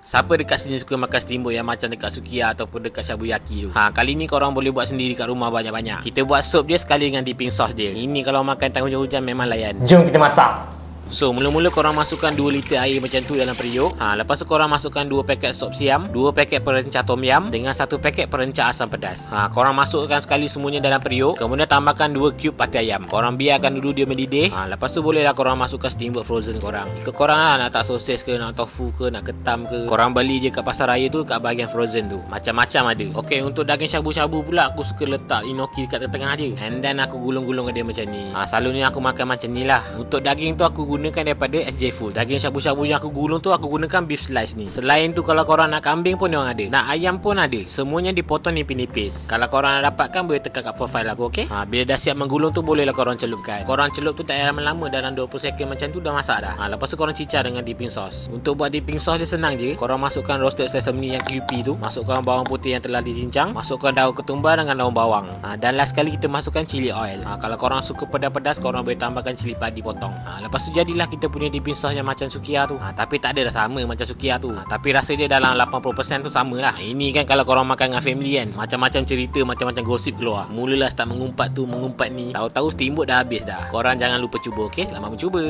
Siapa dekat sini suka makan steamboat yang macam dekat Sukiya ataupun dekat Shabuyaki tu? Kali ni korang boleh buat sendiri kat rumah banyak-banyak. Kita buat sup dia sekali dengan dipping sauce dia. Ini kalau makan tengah hujan-hujan memang layan. Jom kita masak. So, mula-mula korang masukkan 2 liter air macam tu dalam periuk. Lepas tu korang masukkan 2 paket sop siam, 2 paket perencah tom yam dengan 1 paket perencah asam pedas. Korang masukkan sekali semuanya dalam periuk. Kemudian tambahkan 2 cube pati ayam. Korang biarkan dulu dia mendidih. Lepas tu bolehlah korang masukkan steamboat frozen korang. Ikut korang lah, nak tak sosis ke, nak tofu ke, nak ketam ke. Korang beli je kat pasar raya tu, kat bahagian frozen tu. Macam-macam ada. Okey, untuk daging syabu-syabu pula aku suka letak inoki dekat tengah dia. And then aku gulung-gulung dia macam ni. Selalunya aku makan macam ni lah. Untuk daging tu aku gunakan daripada SJ Food. Daging syabu-syabu yang aku gulung tu aku gunakan beef slice ni. Selain tu kalau korang nak kambing pun diorang ada, nak ayam pun ada. Semuanya dipotong nipis-nipis. Kalau korang nak dapatkan boleh tekan kat profile aku, okey? Bila dah siap menggulung tu bolehlah korang celupkan. Korang celup tu tak payah lama-lama, dalam 20 second macam tu dah masak dah. Lepas tu korang cicah dengan dipping sauce. Untuk buat dipping sauce dia senang je. Korang masukkan roasted sesame yang crispy tu, masukkan bawang putih yang telah dicincang, masukkan daun ketumbar dengan daun bawang. Dan last sekali kita masukkan chili oil. Kalau korang suka pedas-pedas, korang boleh tambahkan cili padi potong. Lepas tu jadilah kita punya dipping sauce yang macam Sukiya tu. Tapi tak ada dah sama macam Sukiya tu. Tapi rasa dia dalam 80% tu sama lah. Ini kan kalau korang makan dengan family kan, macam-macam cerita, macam-macam gosip keluar. Mulalah start mengumpat tu, mengumpat ni. Tahu-tahu steamboat dah habis dah. Korang jangan lupa cuba, okey? Selamat mencuba.